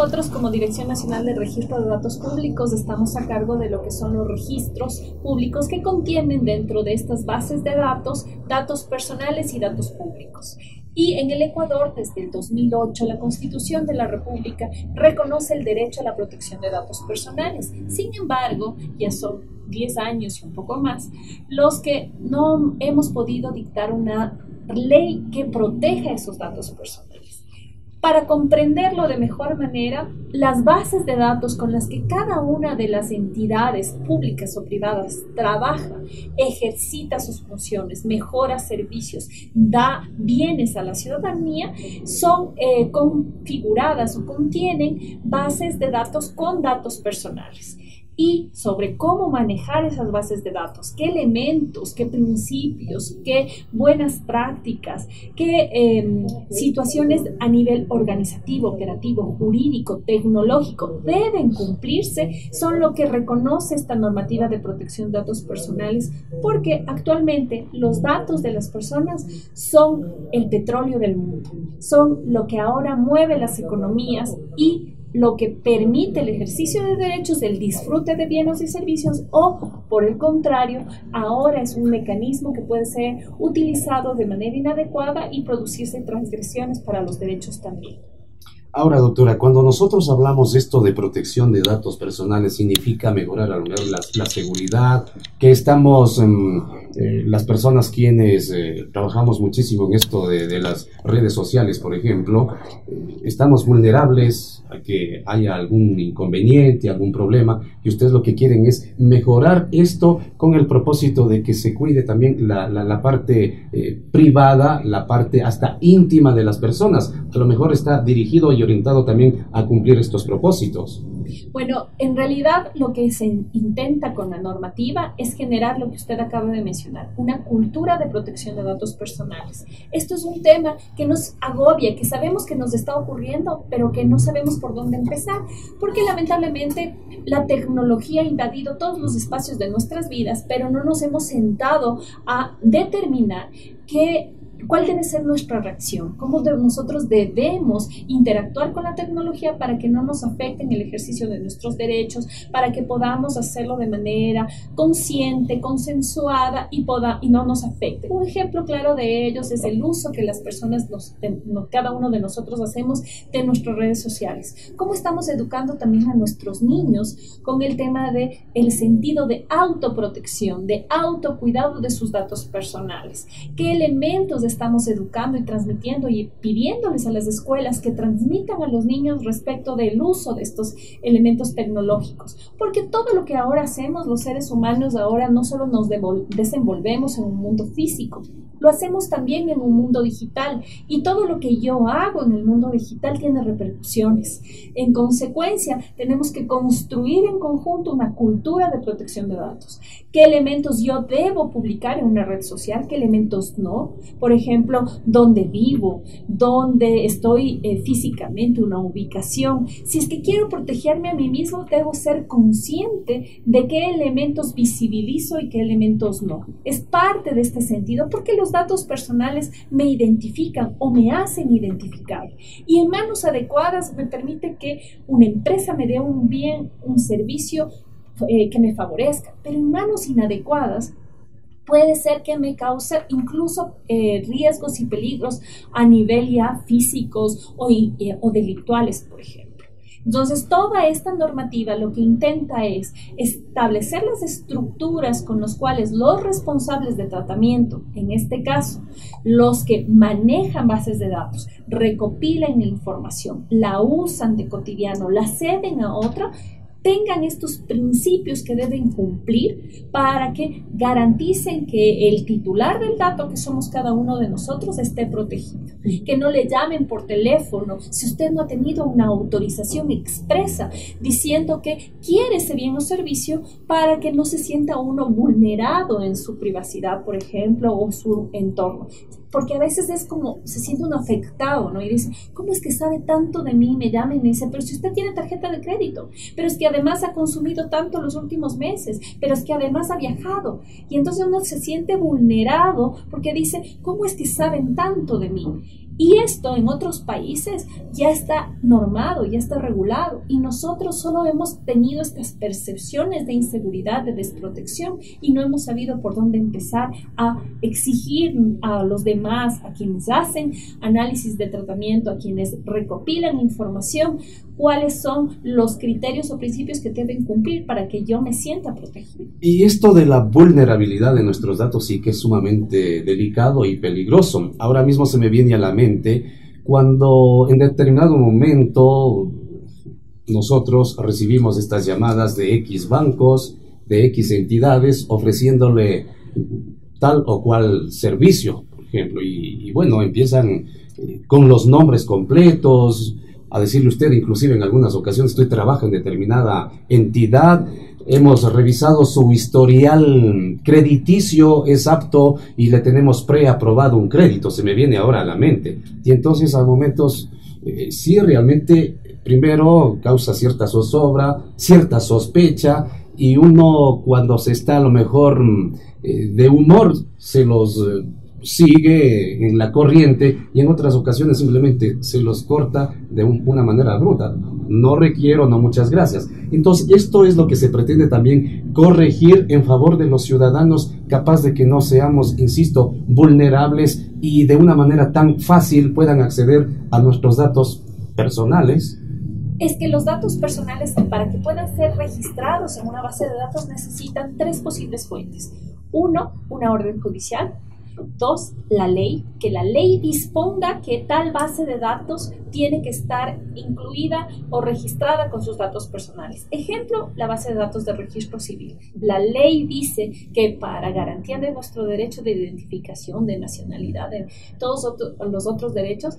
nosotros como Dirección Nacional de Registro de Datos Públicos estamos a cargo de lo que son los registros públicos que contienen dentro de estas bases de datos, datos personales y datos públicos. Y en el Ecuador, desde el 2008, la Constitución de la República reconoce el derecho a la protección de datos personales. Sin embargo, ya son 10 años y un poco más, los que no hemos podido dictar una ley que proteja esos datos personales. Para comprenderlo de mejor manera, las bases de datos con las que cada una de las entidades públicas o privadas trabaja, ejercita sus funciones, mejora servicios, da bienes a la ciudadanía, son configuradas o contienen bases de datos con datos personales. Y sobre cómo manejar esas bases de datos, qué elementos, qué principios, qué buenas prácticas, qué situaciones a nivel organizativo, operativo, jurídico, tecnológico deben cumplirse, son lo que reconoce esta normativa de protección de datos personales, porque actualmente los datos de las personas son el petróleo del mundo, son lo que ahora mueve las economías y lo que permite el ejercicio de derechos, el disfrute de bienes y servicios, o por el contrario, ahora es un mecanismo que puede ser utilizado de manera inadecuada y producirse transgresiones para los derechos también. Ahora, doctora, cuando nosotros hablamos esto de protección de datos personales, significa mejorar a lo mejor la seguridad, que estamos, las personas quienes trabajamos muchísimo en esto de las redes sociales, por ejemplo, estamos vulnerables a que haya algún inconveniente, algún problema, y ustedes lo que quieren es mejorar esto con el propósito de que se cuide también la parte privada, la parte hasta íntima de las personas. A lo mejor está dirigido y orientado también a cumplir estos propósitos. Bueno, en realidad lo que se intenta con la normativa es generar lo que usted acaba de mencionar, una cultura de protección de datos personales. Esto es un tema que nos agobia, que sabemos que nos está ocurriendo, pero que no sabemos por dónde empezar, porque lamentablemente la tecnología ha invadido todos los espacios de nuestras vidas, pero no nos hemos sentado a determinar cuál debe ser nuestra reacción, cómo nosotros debemos interactuar con la tecnología para que no nos afecte en el ejercicio de nuestros derechos, para que podamos hacerlo de manera consciente, consensuada y no nos afecte. Un ejemplo claro de ellos es el uso que las personas, cada uno de nosotros hacemos de nuestras redes sociales. Cómo estamos educando también a nuestros niños con el tema de el sentido de autoprotección, de autocuidado de sus datos personales. ¿Qué elementos estamos educando y transmitiendo y pidiéndoles a las escuelas que transmitan a los niños respecto del uso de estos elementos tecnológicos? Porque todo lo que ahora hacemos los seres humanos ahora no solo nos desenvolvemos en un mundo físico, lo hacemos también en un mundo digital, y todo lo que yo hago en el mundo digital tiene repercusiones. En consecuencia, tenemos que construir en conjunto una cultura de protección de datos. ¿Qué elementos yo debo publicar en una red social? ¿Qué elementos no? Por ejemplo, dónde vivo, dónde estoy físicamente, una ubicación. Si es que quiero protegerme a mí mismo, debo ser consciente de qué elementos visibilizo y qué elementos no. Es parte de este sentido, porque los datos personales me identifican o me hacen identificar. Y en manos adecuadas me permite que una empresa me dé un bien, un servicio que me favorezca, pero en manos inadecuadas puede ser que me cause incluso riesgos y peligros a nivel ya físicos o delictuales, por ejemplo. Entonces, toda esta normativa lo que intenta es establecer las estructuras con las cuales los responsables de tratamiento, en este caso, los que manejan bases de datos, recopilan la información, la usan de cotidiano, la ceden a otra, tengan estos principios que deben cumplir para que garanticen que el titular del dato, que somos cada uno de nosotros, esté protegido. Que no le llamen por teléfono si usted no ha tenido una autorización expresa diciendo que quiere ese bien o servicio, para que no se sienta uno vulnerado en su privacidad, por ejemplo, o su entorno. Porque a veces es como, se siente uno afectado, ¿no? Y dice, ¿cómo es que sabe tanto de mí? Me llama y me dice, pero si usted tiene tarjeta de crédito, pero es que además ha consumido tanto los últimos meses, pero es que además ha viajado. Y entonces uno se siente vulnerado porque dice, ¿cómo es que saben tanto de mí? Y esto en otros países ya está normado, ya está regulado, y nosotros solo hemos tenido estas percepciones de inseguridad, de desprotección, y no hemos sabido por dónde empezar a exigir a los demás, a quienes hacen análisis de tratamiento, a quienes recopilan información, cuáles son los criterios o principios que deben cumplir para que yo me sienta protegido. Y esto de la vulnerabilidad de nuestros datos sí que es sumamente delicado y peligroso. Ahora mismo se me viene a la mente cuando en determinado momento nosotros recibimos estas llamadas de X bancos, de X entidades, ofreciéndole tal o cual servicio, por ejemplo, y bueno, empiezan con los nombres completos, a decirle usted, inclusive en algunas ocasiones, usted trabaja en determinada entidad, hemos revisado su historial crediticio, es apto y le tenemos preaprobado un crédito, se me viene ahora a la mente. Y entonces a momentos, sí, realmente, primero causa cierta zozobra, cierta sospecha, y uno cuando se está a lo mejor de humor, se los sigue en la corriente, y en otras ocasiones simplemente se los corta de una manera bruta. No requiero, no, muchas gracias. Entonces esto es lo que se pretende también corregir en favor de los ciudadanos, capaz de que no seamos, insisto, vulnerables y de una manera tan fácil puedan acceder a nuestros datos personales. Es que los datos personales, para que puedan ser registrados en una base de datos, necesitan tres posibles fuentes. Uno, una orden judicial. Dos, la ley, que la ley disponga que tal base de datos tiene que estar incluida o registrada con sus datos personales. Ejemplo, la base de datos de registro civil. La ley dice que para garantía de nuestro derecho de identificación, de nacionalidad, de todos los otros derechos,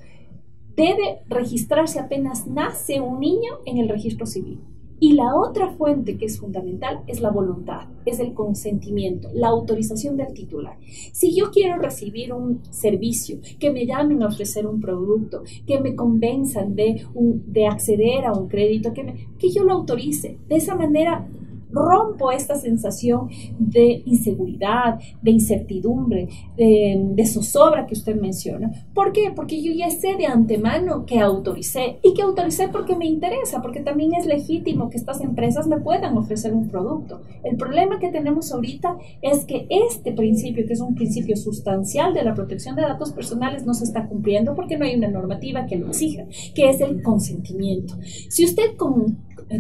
debe registrarse apenas nace un niño en el registro civil. Y la otra fuente que es fundamental es la voluntad, es el consentimiento, la autorización del titular. Si yo quiero recibir un servicio, que me llamen a ofrecer un producto, que me convenzan de acceder a un crédito, que yo lo autorice. De esa manera rompo esta sensación de inseguridad, de incertidumbre, de zozobra que usted menciona. ¿Por qué? Porque yo ya sé de antemano que autoricé, y que autoricé porque me interesa, porque también es legítimo que estas empresas me puedan ofrecer un producto. El problema que tenemos ahorita es que este principio, que es un principio sustancial de la protección de datos personales, no se está cumpliendo porque no hay una normativa que lo exija, que es el consentimiento. Si usted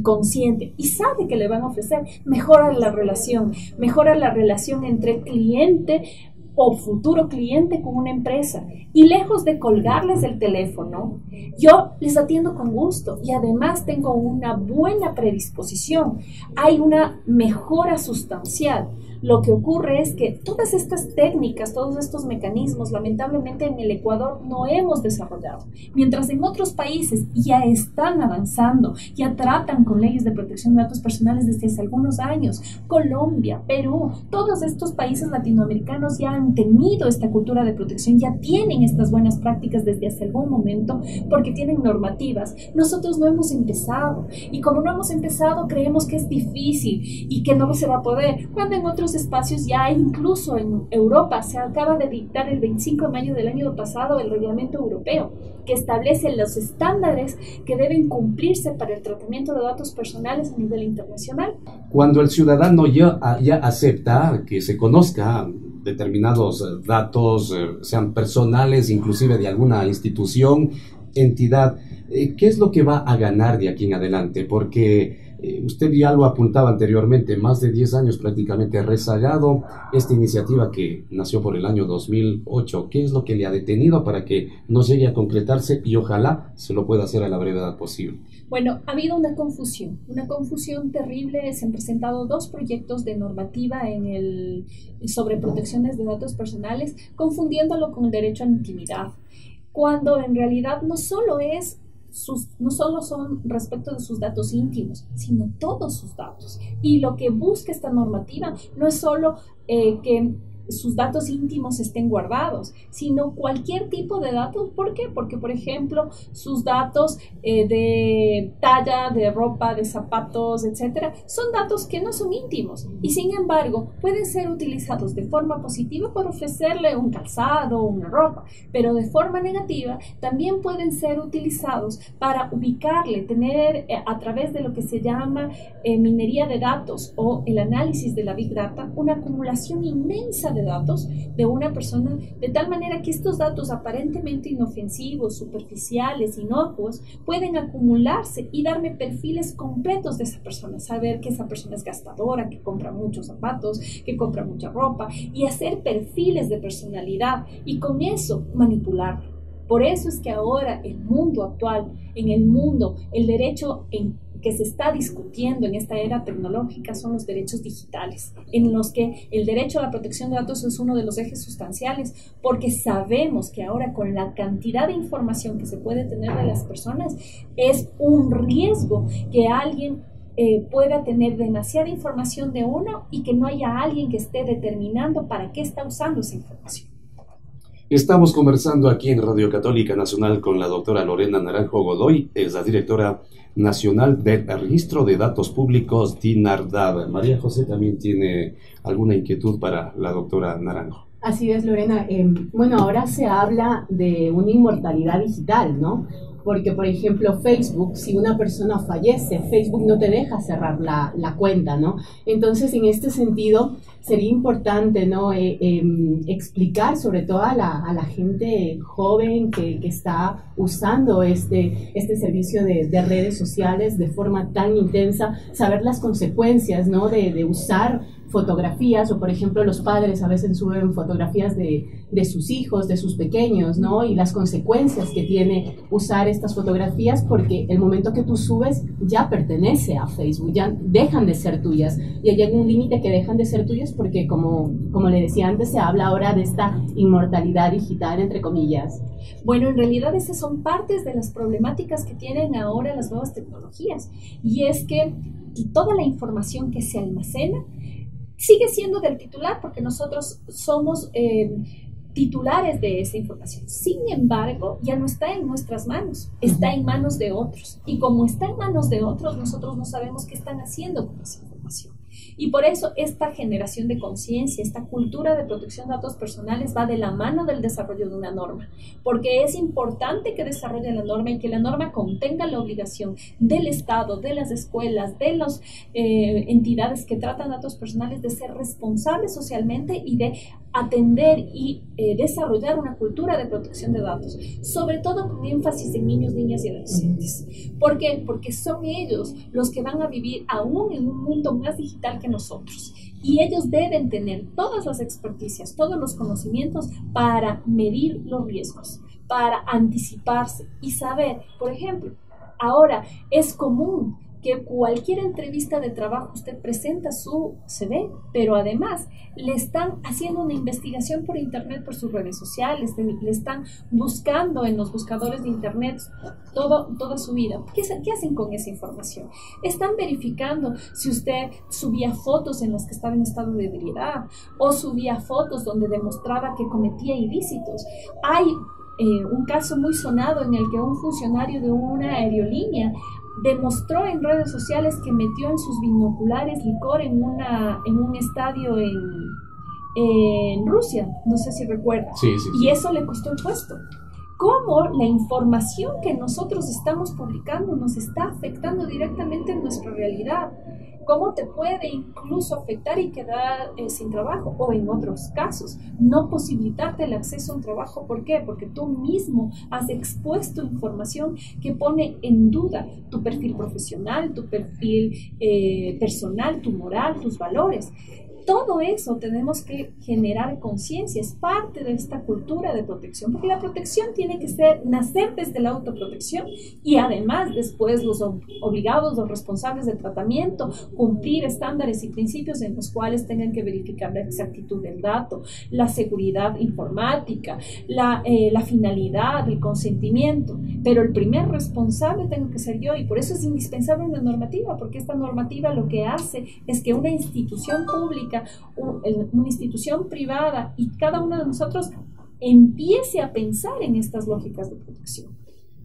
consciente y sabe que le van a ofrecer, mejora la relación entre cliente o futuro cliente con una empresa, y lejos de colgarles el teléfono, yo les atiendo con gusto y además tengo una buena predisposición, hay una mejora sustancial. Lo que ocurre es que todas estas técnicas, todos estos mecanismos, lamentablemente en el Ecuador no hemos desarrollado, mientras en otros países ya están avanzando, ya tratan con leyes de protección de datos personales desde hace algunos años. Colombia, Perú, todos estos países latinoamericanos ya han tenido esta cultura de protección, ya tienen estas buenas prácticas desde hace algún momento porque tienen normativas. Nosotros no hemos empezado, y como no hemos empezado creemos que es difícil y que no se va a poder, cuando en otros espacios ya hay, incluso en Europa se acaba de dictar el 25 de mayo del año pasado el reglamento europeo que establece los estándares que deben cumplirse para el tratamiento de datos personales a nivel internacional. Cuando el ciudadano ya acepta que se conozca determinados datos, sean personales, inclusive de alguna institución, entidad, ¿qué es lo que va a ganar de aquí en adelante? Porque usted ya lo apuntaba anteriormente, más de 10 años prácticamente rezagado esta iniciativa que nació por el año 2008. ¿Qué es lo que le ha detenido para que no llegue a concretarse y ojalá se lo pueda hacer a la brevedad posible? Bueno, ha habido una confusión terrible. Se han presentado dos proyectos de normativa sobre protecciones de datos personales, confundiéndolo con el derecho a la intimidad, cuando en realidad no solo son respecto de sus datos íntimos, sino todos sus datos. Y lo que busca esta normativa no es solo que sus datos íntimos estén guardados, sino cualquier tipo de datos. ¿Por qué? Porque, por ejemplo, sus datos de talla, de ropa, de zapatos, etcétera, son datos que no son íntimos y, sin embargo, pueden ser utilizados de forma positiva para ofrecerle un calzado, una ropa, pero de forma negativa también pueden ser utilizados para ubicarle, tener a través de lo que se llama minería de datos o el análisis de la Big Data, una acumulación inmensa de datos de una persona, de tal manera que estos datos aparentemente inofensivos, superficiales, inocuos, pueden acumularse y darme perfiles completos de esa persona, saber que esa persona es gastadora, que compra muchos zapatos, que compra mucha ropa, y hacer perfiles de personalidad y con eso manipularlo. Por eso es que ahora el mundo actual, en el mundo, el derecho que se está discutiendo en esta era tecnológica son los derechos digitales, en los que el derecho a la protección de datos es uno de los ejes sustanciales, porque sabemos que ahora con la cantidad de información que se puede tener de las personas, es un riesgo que alguien pueda tener demasiada información de uno y que no haya alguien que esté determinando para qué está usando esa información. Estamos conversando aquí en Radio Católica Nacional con la doctora Lorena Naranjo Godoy, es la directora nacional del Registro de Datos Públicos, DINARDAB. María José también tiene alguna inquietud para la doctora Naranjo. Así es, Lorena. Bueno, ahora se habla de una inmortalidad digital, ¿no? Porque, por ejemplo, Facebook, si una persona fallece, Facebook no te deja cerrar la cuenta, ¿no? Entonces, en este sentido, sería importante, ¿no? Explicar sobre todo a la gente joven que está usando este servicio de redes sociales de forma tan intensa, saber las consecuencias, ¿no? De usar fotografías, o por ejemplo los padres a veces suben fotografías de sus hijos, de sus pequeños, ¿no? Y las consecuencias que tiene usar estas fotografías, porque el momento que tú subes ya pertenece a Facebook, ya dejan de ser tuyas, y llega un límite que dejan de ser tuyas porque como le decía antes, se habla ahora de esta inmortalidad digital, entre comillas. Bueno, en realidad esas son partes de las problemáticas que tienen ahora las nuevas tecnologías, y es que toda la información que se almacena sigue siendo del titular, porque nosotros somos titulares de esa información. Sin embargo, ya no está en nuestras manos, está en manos de otros. Y como está en manos de otros, nosotros no sabemos qué están haciendo con esa información. Y por eso esta generación de conciencia, esta cultura de protección de datos personales va de la mano del desarrollo de una norma, porque es importante que desarrolle la norma y que la norma contenga la obligación del Estado, de las escuelas, de las entidades que tratan datos personales de ser responsables socialmente y de atender y desarrollar una cultura de protección de datos, sobre todo con énfasis en niños, niñas y adolescentes. ¿Por qué? Porque son ellos los que van a vivir aún en un mundo más digital que nosotros, y ellos deben tener todas las experticias, todos los conocimientos para medir los riesgos, para anticiparse y saber. Por ejemplo, ahora es común que cualquier entrevista de trabajo usted presenta su CV, pero además le están haciendo una investigación por internet, por sus redes sociales, le están buscando en los buscadores de internet toda su vida. ¿Qué hacen con esa información? Están verificando si usted subía fotos en las que estaba en estado de ebriedad o subía fotos donde demostraba que cometía ilícitos. Hay un caso muy sonado en el que un funcionario de una aerolínea demostró en redes sociales que metió en sus binoculares licor en un estadio en Rusia, no sé si recuerda. Sí. Y eso le costó el puesto. ¿Cómo la información que nosotros estamos publicando nos está afectando directamente en nuestra realidad? ¿Cómo te puede incluso afectar y quedar sin trabajo? O en otros casos, no posibilitarte el acceso a un trabajo. ¿Por qué? Porque tú mismo has expuesto información que pone en duda tu perfil profesional, tu perfil personal, tu moral, tus valores. Todo eso tenemos que generar conciencia, es parte de esta cultura de protección, porque la protección tiene que nacer desde la autoprotección y además después los obligados, los responsables del tratamiento, cumplir estándares y principios en los cuales tengan que verificar la exactitud del dato, la seguridad informática, la finalidad, el consentimiento, pero el primer responsable tengo que ser yo, y por eso es indispensable una normativa, porque esta normativa lo que hace es que una institución pública pública, una institución privada, y cada uno de nosotros empiece a pensar en estas lógicas de protección.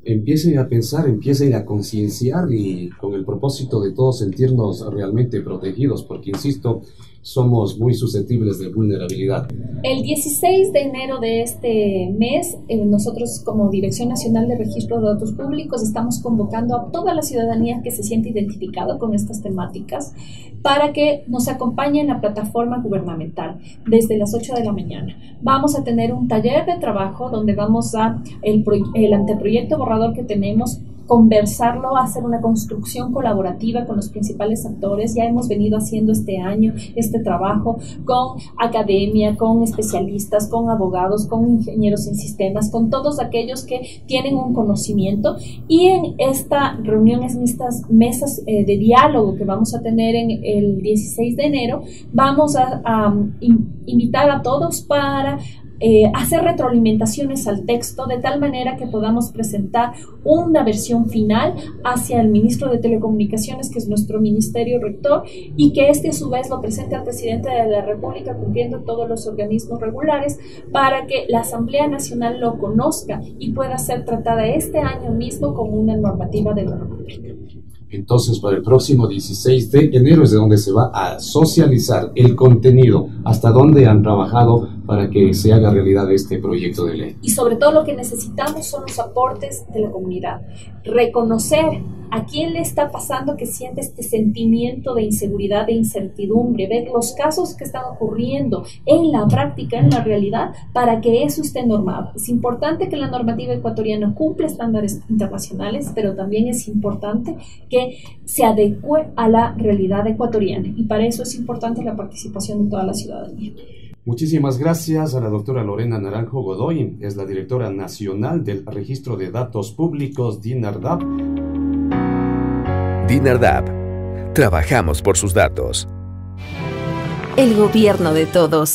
Empiecen a pensar, empiecen a concienciar, y con el propósito de todos sentirnos realmente protegidos, porque insisto, somos muy susceptibles de vulnerabilidad. El 16 de enero de este mes, nosotros como Dirección Nacional de Registro de Datos Públicos estamos convocando a toda la ciudadanía que se siente identificada con estas temáticas para que nos acompañe en la plataforma gubernamental desde las 8 de la mañana. Vamos a tener un taller de trabajo donde vamos a el anteproyecto borrador que tenemos, conversarlo, hacer una construcción colaborativa con los principales actores. Ya hemos venido haciendo este año este trabajo con academia, con especialistas, con abogados, con ingenieros en sistemas, con todos aquellos que tienen un conocimiento, y en esta reunión, en estas mesas de diálogo que vamos a tener en el 16 de enero, vamos a invitar a todos para hacer retroalimentaciones al texto, de tal manera que podamos presentar una versión final hacia el ministro de Telecomunicaciones, que es nuestro ministerio rector, y que este a su vez lo presente al presidente de la República, cumpliendo todos los organismos regulares, para que la Asamblea Nacional lo conozca y pueda ser tratada este año mismo como una normativa de la República. Entonces, para el próximo 16 de enero es de donde se va a socializar el contenido, hasta dónde han trabajado para que se haga realidad este proyecto de ley. Y sobre todo lo que necesitamos son los aportes de la comunidad. Reconocer a quién le está pasando que siente este sentimiento de inseguridad, de incertidumbre, ver los casos que están ocurriendo en la práctica, en la realidad, para que eso esté normado. Es importante que la normativa ecuatoriana cumpla estándares internacionales, pero también es importante que se adecue a la realidad ecuatoriana, y para eso es importante la participación de toda la ciudadanía. Muchísimas gracias a la doctora Lorena Naranjo Godoy, es la directora nacional del Registro de Datos Públicos, DINARDAP. DINARDAP. Trabajamos por sus datos. El gobierno de todos.